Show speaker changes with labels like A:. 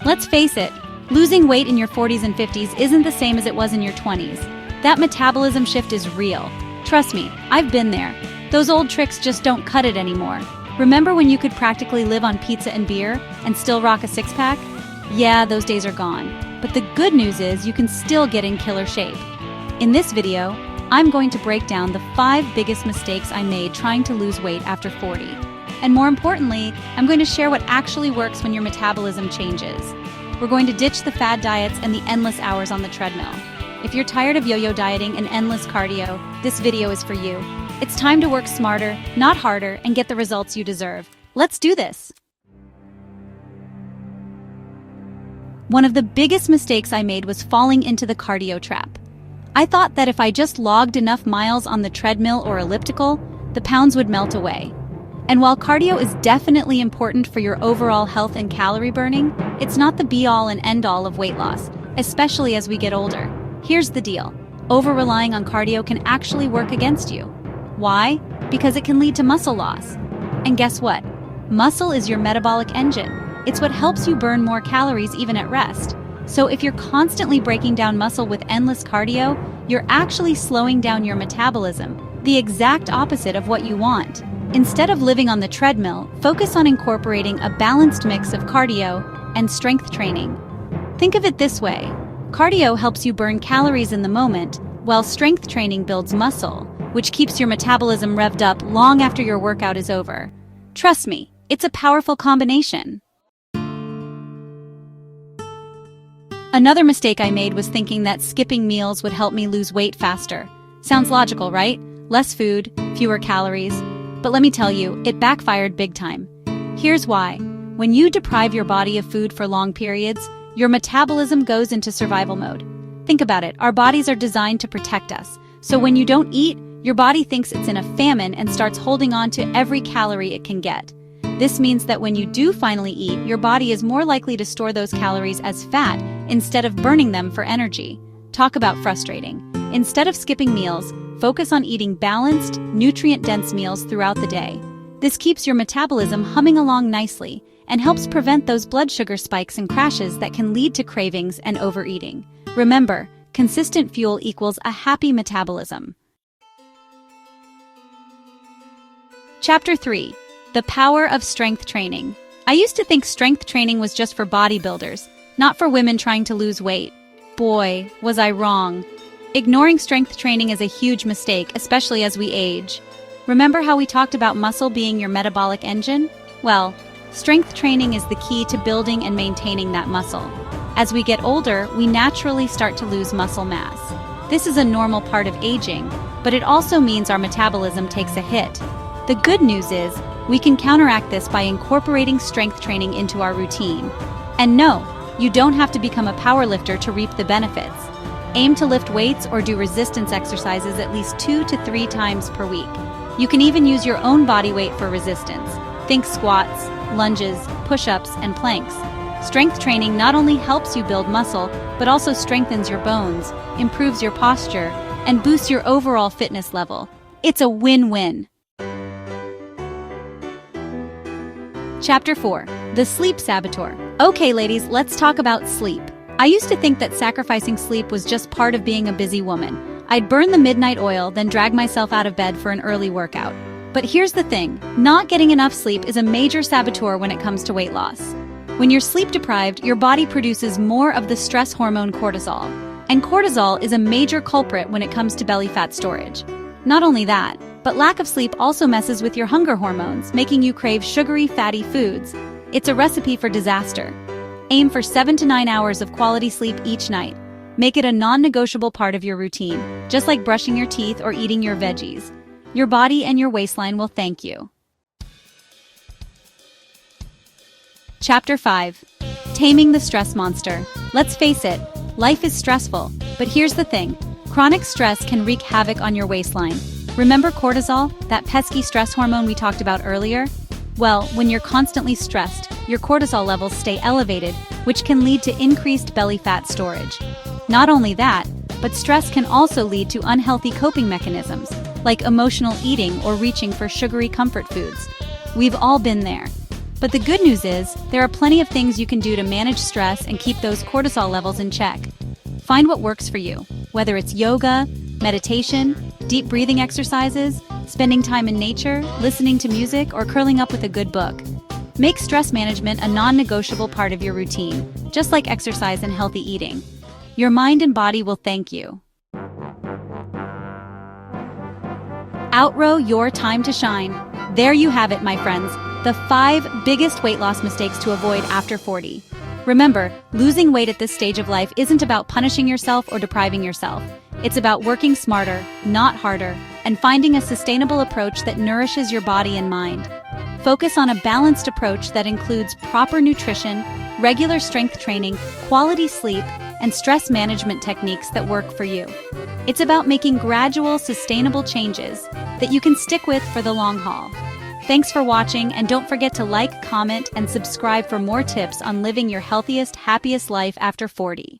A: Let's face it, losing weight in your 40s and 50s isn't the same as it was in your 20s. That metabolism shift is real. Trust me, I've been there. Those old tricks just don't cut it anymore. Remember when you could practically live on pizza and beer and still rock a six-pack? Yeah, those days are gone. But the good news is you can still get in killer shape. In this video, I'm going to break down the 5 biggest mistakes I made trying to lose weight after 40. And more importantly, I'm going to share what actually works when your metabolism changes. We're going to ditch the fad diets and the endless hours on the treadmill. If you're tired of yo-yo dieting and endless cardio, this video is for you. It's time to work smarter, not harder, and get the results you deserve. Let's do this! One of the biggest mistakes I made was falling into the cardio trap. I thought that if I just logged enough miles on the treadmill or elliptical, the pounds would melt away. And while cardio is definitely important for your overall health and calorie burning, it's not the be-all and end-all of weight loss, especially as we get older. Here's the deal. Over-relying on cardio can actually work against you. Why? Because it can lead to muscle loss. And guess what? Muscle is your metabolic engine. It's what helps you burn more calories even at rest. So if you're constantly breaking down muscle with endless cardio, you're actually slowing down your metabolism, the exact opposite of what you want. Instead of living on the treadmill, focus on incorporating a balanced mix of cardio and strength training. Think of it this way. Cardio helps you burn calories in the moment, while strength training builds muscle, which keeps your metabolism revved up long after your workout is over. Trust me, it's a powerful combination. Another mistake I made was thinking that skipping meals would help me lose weight faster. Sounds logical, right? Less food, fewer calories. But let me tell you, it backfired big time. Here's why. When you deprive your body of food for long periods, your metabolism goes into survival mode. Think about it, our bodies are designed to protect us. So when you don't eat, your body thinks it's in a famine and starts holding on to every calorie it can get. This means that when you do finally eat, your body is more likely to store those calories as fat instead of burning them for energy. Talk about frustrating. Instead of skipping meals, focus on eating balanced, nutrient-dense meals throughout the day. This keeps your metabolism humming along nicely and helps prevent those blood sugar spikes and crashes that can lead to cravings and overeating. Remember, consistent fuel equals a happy metabolism. Chapter 3. The power of strength training. I used to think strength training was just for bodybuilders, not for women trying to lose weight. Boy, was I wrong. Ignoring strength training is a huge mistake, especially as we age. Remember how we talked about muscle being your metabolic engine? Well, strength training is the key to building and maintaining that muscle. As we get older, we naturally start to lose muscle mass. This is a normal part of aging, but it also means our metabolism takes a hit. The good news is, we can counteract this by incorporating strength training into our routine. And no, you don't have to become a powerlifter to reap the benefits. Aim to lift weights or do resistance exercises at least 2 to 3 times per week. You can even use your own body weight for resistance. Think squats, lunges, push-ups, and planks. Strength training not only helps you build muscle, but also strengthens your bones, improves your posture, and boosts your overall fitness level. It's a win-win. Chapter 4. The Sleep Saboteur. Okay, ladies, let's talk about sleep. I used to think that sacrificing sleep was just part of being a busy woman. I'd burn the midnight oil, then drag myself out of bed for an early workout. But here's the thing, not getting enough sleep is a major saboteur when it comes to weight loss. When you're sleep deprived, your body produces more of the stress hormone cortisol. And cortisol is a major culprit when it comes to belly fat storage. Not only that, but lack of sleep also messes with your hunger hormones, making you crave sugary, fatty foods. It's a recipe for disaster. Aim for 7 to 9 hours of quality sleep each night. Make it a non-negotiable part of your routine, just like brushing your teeth or eating your veggies. Your body and your waistline will thank you. Chapter 5. Taming the Stress Monster. Let's face it, life is stressful, but here's the thing. Chronic stress can wreak havoc on your waistline. Remember cortisol, that pesky stress hormone we talked about earlier? Well, when you're constantly stressed, your cortisol levels stay elevated, which can lead to increased belly fat storage. Not only that, but stress can also lead to unhealthy coping mechanisms, like emotional eating or reaching for sugary comfort foods. We've all been there. But the good news is, there are plenty of things you can do to manage stress and keep those cortisol levels in check. Find what works for you, whether it's yoga, meditation, deep breathing exercises, spending time in nature, listening to music, or curling up with a good book. Make stress management a non-negotiable part of your routine, just like exercise and healthy eating. Your mind and body will thank you. Outgrow your time to shine. There you have it, my friends, the 5 biggest weight loss mistakes to avoid after 40. Remember, losing weight at this stage of life isn't about punishing yourself or depriving yourself. It's about working smarter, not harder, and finding a sustainable approach that nourishes your body and mind. Focus on a balanced approach that includes proper nutrition, regular strength training, quality sleep, and stress management techniques that work for you. It's about making gradual, sustainable changes that you can stick with for the long haul. Thanks for watching, and don't forget to like, comment, and subscribe for more tips on living your healthiest, happiest life after 40.